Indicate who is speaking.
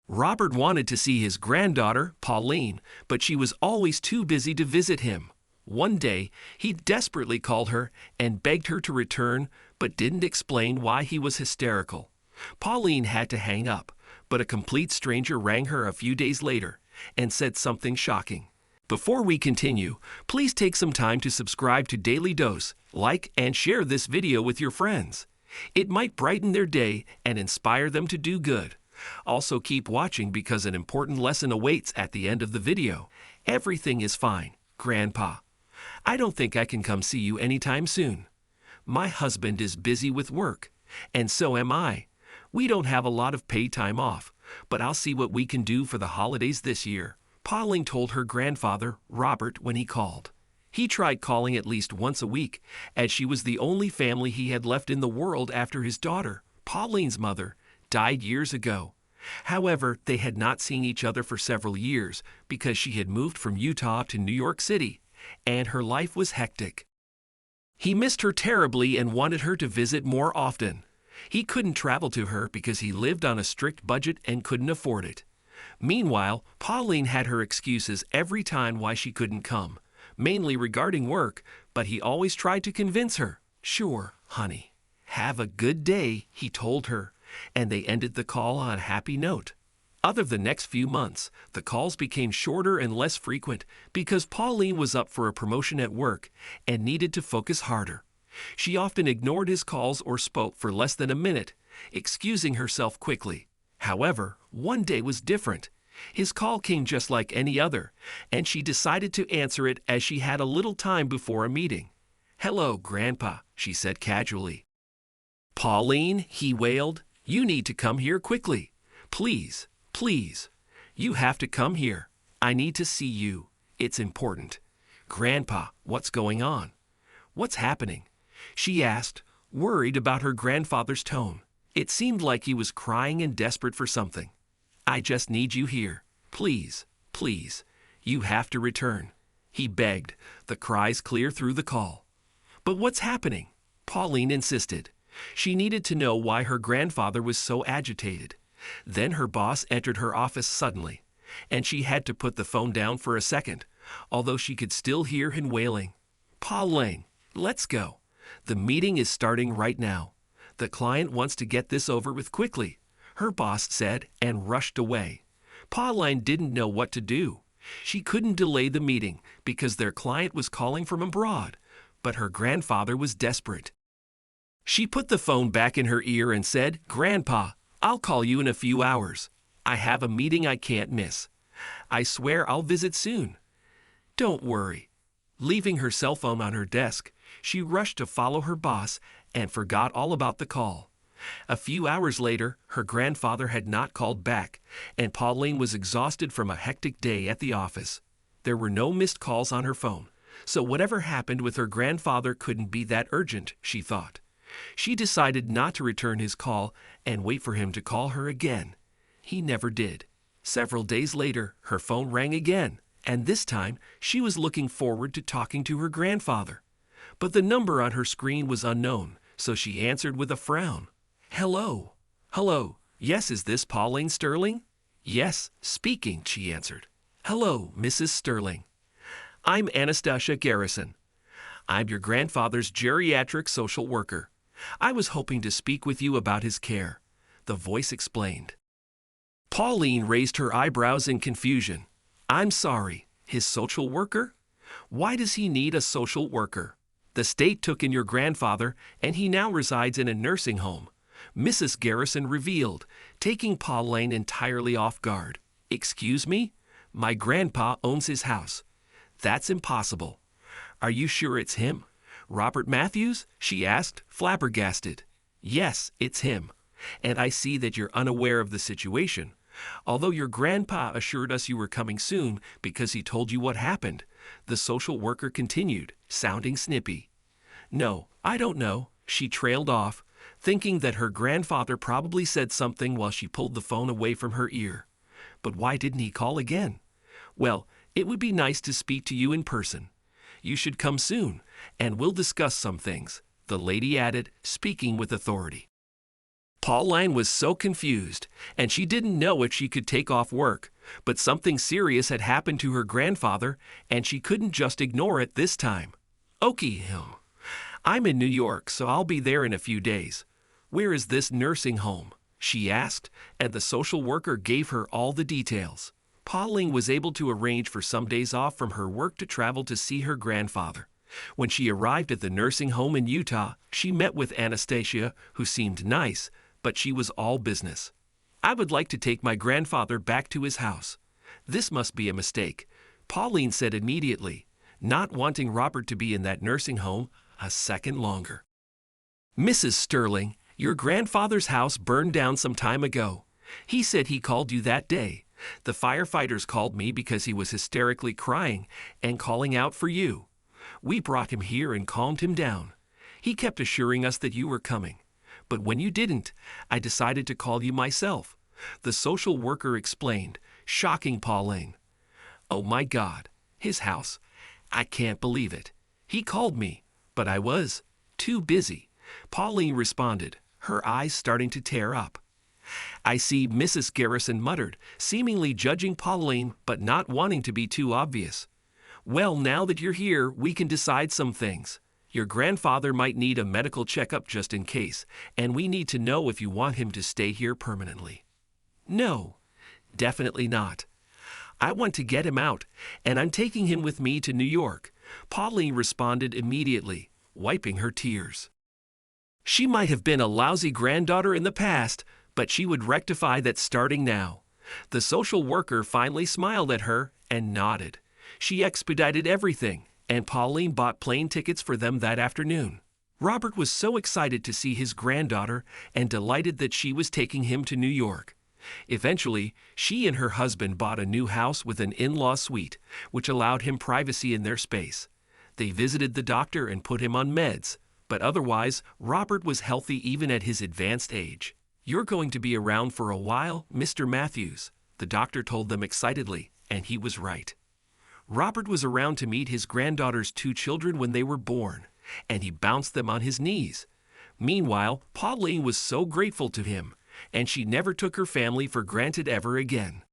Speaker 1: Robert wanted to see his granddaughter, Pauline, but she was always too busy to visit him. One day, he desperately called her and begged her to return, but didn't explain why he was hysterical. Pauline had to hang up, but a complete stranger rang her a few days later and said something shocking. Before we continue, please take some time to subscribe to Dailydose, like and share this video with your friends. It might brighten their day and inspire them to do good. Also keep watching because an important lesson awaits at the end of the video. Everything is fine, Grandpa. I don't think I can come see you anytime soon. My husband is busy with work, and so am I. We don't have a lot of paid time off, but I'll see what we can do for the holidays this year, Pauline told her grandfather, Robert, when he called. He tried calling at least once a week, as she was the only family he had left in the world after his daughter, Pauline's mother, died years ago. However, they had not seen each other for several years because she had moved from Utah to New York City, and her life was hectic. He missed her terribly and wanted her to visit more often. He couldn't travel to her because he lived on a strict budget and couldn't afford it. Meanwhile, Pauline had her excuses every time why she couldn't come, mainly regarding work, but he always tried to convince her. Sure, honey. Have a good day, he told her, and they ended the call on a happy note. Other than the next few months, the calls became shorter and less frequent because Pauline was up for a promotion at work and needed to focus harder. She often ignored his calls or spoke for less than a minute, excusing herself quickly. However, one day was different. His call came just like any other, and she decided to answer it as she had a little time before a meeting. "Hello, Grandpa," she said casually. "Pauline," he wailed, "you need to come here quickly. Please, please. You have to come here. I need to see you. It's important." "Grandpa, what's going on? What's happening?" she asked, worried about her grandfather's tone. It seemed like he was crying and desperate for something. "I just need you here. Please, please. You have to return," he begged, the cries clear through the call. "But what's happening?" Pauline insisted. She needed to know why her grandfather was so agitated. Then her boss entered her office suddenly, and she had to put the phone down for a second, although she could still hear him wailing. "Pauline, let's go. The meeting is starting right now. The client wants to get this over with quickly," her boss said and rushed away. Pauline didn't know what to do. She couldn't delay the meeting because their client was calling from abroad, but her grandfather was desperate. She put the phone back in her ear and said, "Grandpa, I'll call you in a few hours. I have a meeting I can't miss. I swear I'll visit soon. Don't worry." Leaving her cell phone on her desk, she rushed to follow her boss and forgot all about the call. A few hours later, her grandfather had not called back, and Pauline was exhausted from a hectic day at the office. There were no missed calls on her phone, so whatever happened with her grandfather couldn't be that urgent, she thought. She decided not to return his call and wait for him to call her again. He never did. Several days later, her phone rang again, and this time she was looking forward to talking to her grandfather. But the number on her screen was unknown, so she answered with a frown. "Hello. Hello. Yes, is this Pauline Sterling?" "Yes, speaking," she answered. "Hello, Mrs. Sterling. I'm Anastasia Garrison. I'm your grandfather's geriatric social worker. I was hoping to speak with you about his care," the voice explained. Pauline raised her eyebrows in confusion. "I'm sorry, his social worker? Why does he need a social worker? The state took in your grandfather, and he now resides in a nursing home," Mrs. Garrison revealed, taking Pauline entirely off guard. "Excuse me? My grandpa owns his house." "That's impossible." "Are you sure it's him? Robert Matthews?" she asked, flabbergasted. "Yes, it's him. And I see that you're unaware of the situation. Although your grandpa assured us you were coming soon because he told you what happened," the social worker continued, sounding snippy. "No, I don't know," she trailed off, thinking that her grandfather probably said something while she pulled the phone away from her ear. But why didn't he call again? "Well, it would be nice to speak to you in person. You should come soon, and we'll discuss some things," the lady added, speaking with authority. Pauline was so confused, and she didn't know if she could take off work, but something serious had happened to her grandfather, and she couldn't just ignore it this time. "Okay, I'm in New York, so I'll be there in a few days. Where is this nursing home?" she asked, and the social worker gave her all the details. Pauline was able to arrange for some days off from her work to travel to see her grandfather. When she arrived at the nursing home in Utah, she met with Anastasia, who seemed nice, but she was all business. "I would like to take my grandfather back to his house." "This must be a mistake," Pauline said immediately, not wanting Robert to be in that nursing home a second longer. "Mrs. Sterling, your grandfather's house burned down some time ago. He said he called you that day. The firefighters called me because he was hysterically crying and calling out for you. We brought him here and calmed him down. He kept assuring us that you were coming. But when you didn't, I decided to call you myself," the social worker explained, shocking Pauline. "Oh my God, his house. I can't believe it. He called me, but I was too busy," Pauline responded, her eyes starting to tear up. "I see," Mrs. Garrison muttered, seemingly judging Pauline but not wanting to be too obvious. "Well, now that you're here, we can decide some things. Your grandfather might need a medical checkup just in case, and we need to know if you want him to stay here permanently." "No, definitely not. I want to get him out, and I'm taking him with me to New York," Pauline responded immediately, wiping her tears. She might have been a lousy granddaughter in the past, but she would rectify that starting now. The social worker finally smiled at her and nodded. She expedited everything, and Pauline bought plane tickets for them that afternoon. Robert was so excited to see his granddaughter and delighted that she was taking him to New York. Eventually, she and her husband bought a new house with an in-law suite, which allowed him privacy in their space. They visited the doctor and put him on meds, but otherwise, Robert was healthy even at his advanced age. "You're going to be around for a while, Mr. Matthews," the doctor told them excitedly, and he was right. Robert was around to meet his granddaughter's 2 children when they were born, and he bounced them on his knees. Meanwhile, Pauline was so grateful to him, and she never took her family for granted ever again.